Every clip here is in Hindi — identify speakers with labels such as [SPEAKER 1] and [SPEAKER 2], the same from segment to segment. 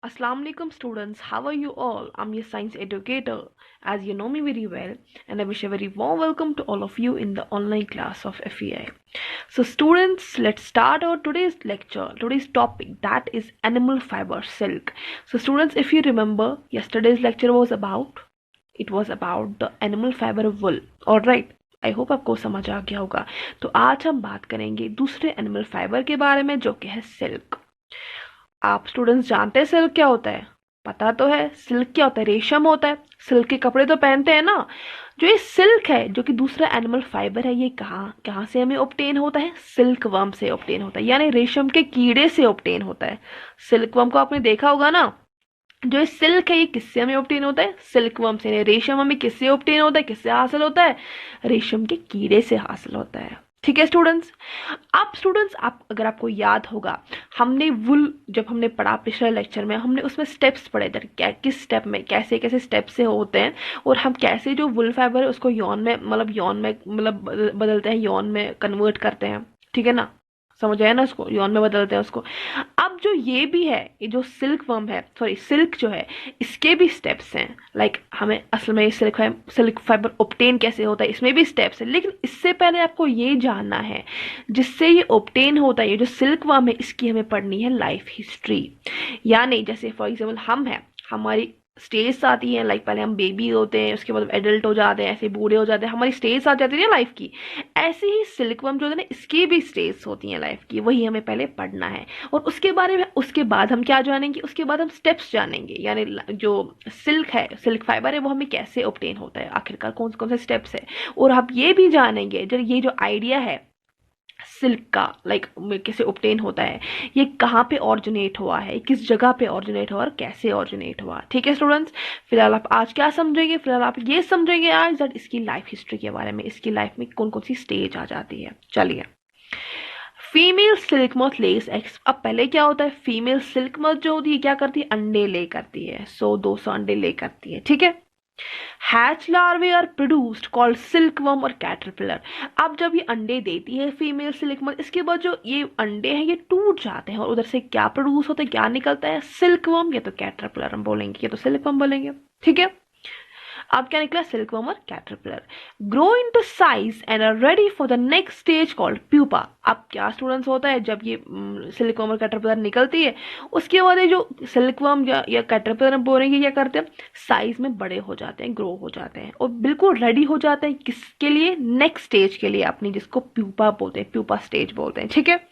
[SPEAKER 1] Assalamu alaikum students, how are you all? I'm your science educator. As you know me very well, and I wish a very warm welcome to all of you in the online class of FEI. So students, let's start our today's lecture. Today's topic, that is animal fiber silk. So students, if you remember, yesterday's lecture was about the animal fiber wool. Alright. I hope आपको समझ आ गया होगा। तो आज हम बात करेंगे दूसरे एनिमल फाइबर के बारे में, जो कि है सिल्क। आप स्टूडेंट्स जानते हैं सिल्क क्या होता है? पता तो है सिल्क क्या होता है, रेशम होता है। सिल्क के कपड़े तो पहनते हैं ना। जो ये सिल्क है, जो कि दूसरा एनिमल फाइबर है, ये कहाँ कहाँ से हमें ऑब्टेन होता है? सिल्क वर्म से ऑब्टेन होता है, यानी रेशम के कीड़े से ऑब्टेन होता है। सिल्क वर्म को आपने देखा होगा ना। जो ये सिल्क है, ये किससे हमें ऑब्टेन होता है? सिल्क वर्म से। रेशम हमें किससे ऑब्टेन होता है, किससे हासिल होता है? रेशम के कीड़े से हासिल होता है। ठीक है स्टूडेंट्स। अब स्टूडेंट्स, आप अगर आपको याद होगा, हमने वुल जब हमने पढ़ा पिछले लेक्चर में, हमने उसमें स्टेप्स पढ़े थे, क्या किस स्टेप में कैसे कैसे स्टेप से होते हैं, और हम कैसे जो वुल फाइबर है उसको यॉन में बदलते हैं, यॉन में कन्वर्ट करते हैं। ठीक है ना, समझ आया ना? उसको यॉन में बदलते हैं उसको। अब जो ये भी है, ये जो सिल्क वर्म है, सॉरी सिल्क जो है, इसके भी स्टेप्स हैं। लाइक हमें असल में सिल्क फाइबर ऑब्टेन कैसे होता है, इसमें भी स्टेप्स है। लेकिन इससे पहले आपको ये जानना है, जिससे ये ऑब्टेन होता है, ये जो सिल्क वर्म है, इसकी हमें पढ़नी है लाइफ हिस्ट्री। यानी जैसे फॉर एग्जाम्पल हम हैं, हमारी स्टेज आती है, लाइक पहले हम बेबी होते हैं, उसके बाद एडल्ट हो जाते हैं, ऐसे बूढ़े हो जाते हैं, हमारी स्टेज आ जाती है ना लाइफ की। ऐसे ही सिल्कवर्म जो है ना, इसकी भी स्टेज होती हैं लाइफ की, वही हमें पहले पढ़ना है। और उसके बारे में उसके बाद हम क्या जानेंगे? उसके बाद हम स्टेप्स जानेंगे, यानी जो सिल्क है, सिल्क फाइबर है, वो हमें कैसे ऑब्टेन होता है, आखिरकार कौन कौन से स्टेप्स है। और आप ये भी जानेंगे, जो ये जो आइडिया है सिल्क का, लाइक कैसे ऑब्टेन होता है, ये कहाँ पे ऑरिजिनेट हुआ है, किस जगह पे ऑरिजिनेट हुआ और कैसे ऑरिजिनेट हुआ। ठीक है स्टूडेंट्स। फिलहाल आप आज क्या समझेंगे? फिलहाल आप ये समझेंगे आज दैट इसकी लाइफ हिस्ट्री के बारे में, इसकी लाइफ में कौन कौन सी स्टेज आ जाती है। चलिए, female silk moth less eggs. अब पहले क्या होता है, फीमेल सिल्क मॉथ जो होती है क्या करती है? अंडे ले करती है, 100-200 अंडे ले करती है। ठीक है। Hatch larvae are produced called silkworm और कैटरपिलर। अब जब ये अंडे देती है फीमेल सिल्कवर्म, इसके बाद जो ये अंडे हैं ये टूट जाते हैं, और उधर से क्या प्रोड्यूस होता है, क्या निकलता है? सिल्कवर्म या तो कैटरपिलर हम बोलेंगे, या तो सिल्कवर्म बोलेंगे। ठीक है। अब क्या निकला? सिल्कवर्म और caterpillar grow into size and are ready for the next stage called pupa. अब क्या स्टूडेंट्स होता है, जब ये सिल्कवर्म और कैटरपिलर निकलती है, उसके बाद ये जो सिल्कवर्म या कैटरपिलर हम बोलेंगे, क्या करते हैं? साइज में बड़े हो जाते हैं, ग्रो हो जाते हैं, और बिल्कुल रेडी हो जाते हैं किसके लिए? नेक्स्ट स्टेज के लिए अपनी, जिसको प्यूपा बोलते हैं, प्यूपा स्टेज बोलते हैं। ठीक है।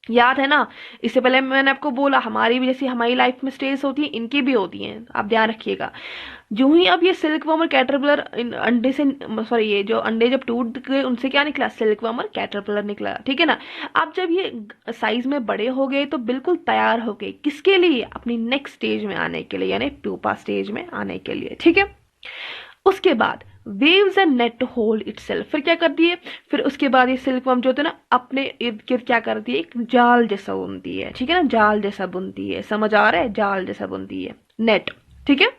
[SPEAKER 1] याद है ना, इससे पहले मैंने आपको बोला हमारी भी जैसी हमारी लाइफ में स्टेज होती है, इनकी भी होती हैं, आप ध्यान रखिएगा। जो ही अब ये सिल्कवर्म और कैटरपिलर अंडे से, सॉरी ये जो अंडे जब टूट गए, उनसे क्या निकला? सिल्कवर्म और कैटरपिलर निकला। ठीक है ना। अब जब ये साइज में बड़े हो गए, तो बिल्कुल तैयार हो गए किसके लिए? अपनी नेक्स्ट स्टेज में आने के लिए, यानी प्यूपा स्टेज में आने के लिए। ठीक है। उसके बाद weaves and net to hold itself. फिर क्या करती है? फिर उसके बाद ये सिल्कवर्म जो होता है ना, अपने इर्द गिर्द क्या करती है? एक जाल जैसा बुनती है। ठीक है ना, जाल जैसा बुनती है। समझ आ रहा है? जाल जैसा बुनती है, नेट। ठीक है।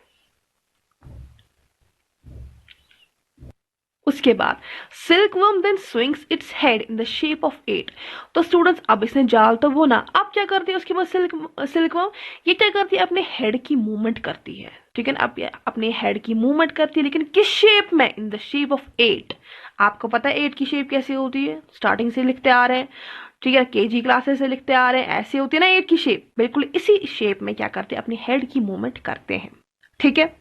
[SPEAKER 1] उसके बाद silkworm then swings its head in the shape of 8। तो स्टूडेंट्स, अब इसने जाल तो बुना, अब क्या करती है उसके बाद सिल्कवर्म ये क्या करती है? अपने हेड की मूवमेंट करती है। ठीक है ना, अब अपने हेड की मूवमेंट करती है, लेकिन किस शेप में? इन द शेप ऑफ 8। आपको पता है 8 की शेप कैसी होती है? स्टार्टिंग से लिखते आ रहे हैं, ठीक है, केजी क्लासेस से लिखते आ रहे हैं, ऐसी होती है ना 8 की शेप। बिल्कुल इसी शेप में क्या करते हैं? अपनी हेड की मूवमेंट करते हैं। ठीक है।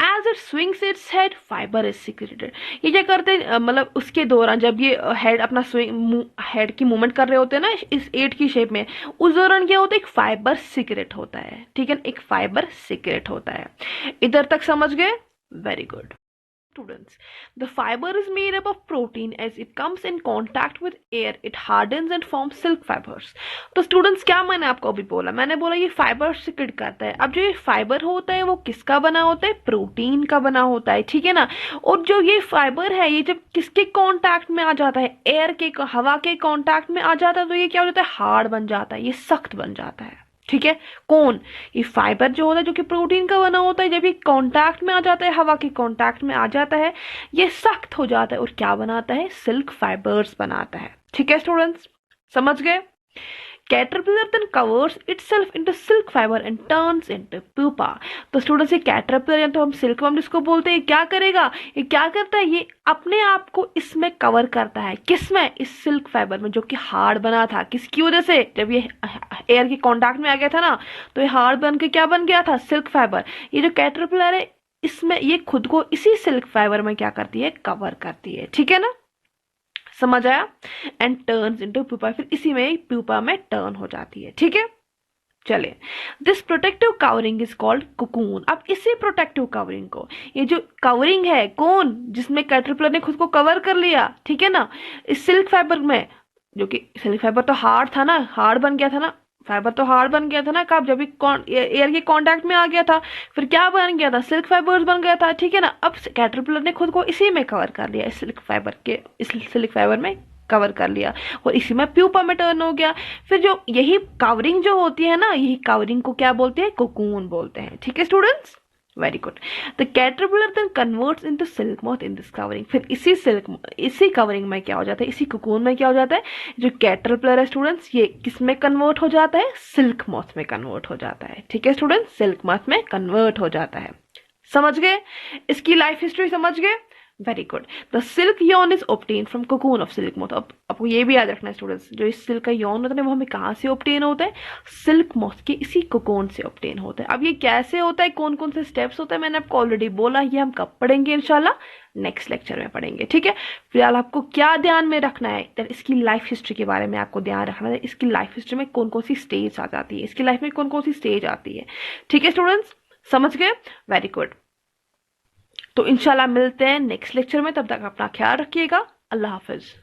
[SPEAKER 1] As it swings its head fiber is secreted. ये क्या करते हैं, मतलब उसके दौरान जब ये हेड अपना स्विंग हेड की मूवमेंट कर रहे होते हैं ना इस 8 की शेप में, उस दौरान क्या होता है? एक फाइबर सीक्रेट होता है। ठीक है, एक फाइबर सीक्रेट होता है। इधर तक समझ गए? Very good students. The fiber is made up of protein. As it comes in contact with air, it hardens and forms silk fibers. तो स्टूडेंट्स, क्या मैंने आपको अभी बोला? मैंने बोला ये फाइबर सिक्रेट करता है। अब जो ये फाइबर होता है वो किसका बना होता है? प्रोटीन का बना होता है। ठीक है ना। और जो ये फाइबर है, ये जब किसके कांटेक्ट में आ जाता है? एयर के, हवा के कांटेक्ट में आ जाता है, तो ये क्या हो जाता है? हार्ड बन जाता है, ये सख्त बन जाता है। ठीक है। कौन? ये फाइबर जो होता है, जो कि प्रोटीन का बना होता है, जब ये कांटेक्ट में आ जाता है, हवा के कांटेक्ट में आ जाता है, ये सख्त हो जाता है, और क्या बनाता है? सिल्क फाइबर्स बनाता है। ठीक है स्टूडेंट्स, समझ गए? Caterpillar then covers itself into silk fiber and turns into pupa. तो स्टूडेंट्स ये कैटरपिलर या तो हम सिल्क वर्म जिसको बोलते हैं, क्या करेगा, ये क्या करता है, ये अपने आप को इसमें कवर करता है, किसमें, इस सिल्क फाइबर में जो कि हार्ड बना था, किसकी वजह से, जब ये एयर के कांटेक्ट में आ गया था ना तो ये हार्ड बन के क्या बन गया था, सिल्क फाइबर। ये जो कैटरपिलर है इसमें ये खुद को इसी सिल्क फाइबर में क्या करती है, कवर करती है, ठीक है ना, समझ आया। एंड टर्न्स इनटू प्यूपा, फिर इसी में प्यूपा में टर्न हो जाती है, ठीक है। चले, this protective covering is called cocoon. अब इसी प्रोटेक्टिव कवरिंग को, ये जो कवरिंग है कौन, जिसमें कैटरपिलर ने खुद को कवर कर लिया, ठीक है ना, इस सिल्क फाइबर में, जो कि सिल्क फाइबर तो हार्ड था ना, हार्ड बन गया था ना, फाइबर तो हार्ड बन गया था ना, कब, जब एयर के कांटेक्ट में आ गया था, फिर क्या बन गया था, सिल्क फाइबर्स बन गया था, ठीक है ना। अब कैटरपिलर ने खुद को इसी में कवर कर लिया, इस सिल्क फाइबर में कवर कर लिया और इसी में प्यूपा में टर्न हो गया। फिर जो यही कवरिंग जो होती है ना, यही कवरिंग को क्या बोलते हैं, कोकून बोलते हैं, ठीक है students, very good. The caterpillar then converts into silk moth in this covering. फिर इसी कवरिंग में क्या हो जाता है, इसी कोकून में क्या हो जाता है, जो कैटरपिलर है स्टूडेंट्स, ये किस में कन्वर्ट हो जाता है, सिल्क मॉथ में कन्वर्ट हो जाता है, ठीक है स्टूडेंट्स, सिल्क मॉथ में कन्वर्ट हो जाता है। समझ गए, इसकी लाइफ हिस्ट्री समझ गए, very good. The silk Yon is obtain from cocoon of silk moth. अब आपको ये भी याद रखना है स्टूडेंट्स, जो इस सिल्क का यॉन होता है वो हमें कहाँ से ऑब्टेन होता है, सिल्क मॉथ के इसी कोकून से ऑब्टेन होता है। अब ये कैसे होता है, कौन कौन से स्टेप्स होते हैं, मैंने आपको ऑलरेडी बोला, ये हम कब पढ़ेंगे, इंशाल्लाह नेक्स्ट लेक्चर में पढ़ेंगे, ठीक है। फिलहाल आपको क्या ध्यान में रखना है, इसकी लाइफ हिस्ट्री के बारे में आपको ध्यान रखना है, इसकी लाइफ हिस्ट्री में कौन कौन सी स्टेज आ जाती है, इसकी लाइफ में कौन कौन सी स्टेज आती है, ठीक है स्टूडेंट्स, समझ गए, वेरी गुड। तो इंशाल्लाह मिलते हैं नेक्स्ट लेक्चर में, तब तक अपना ख्याल रखिएगा, अल्लाह हाफिज।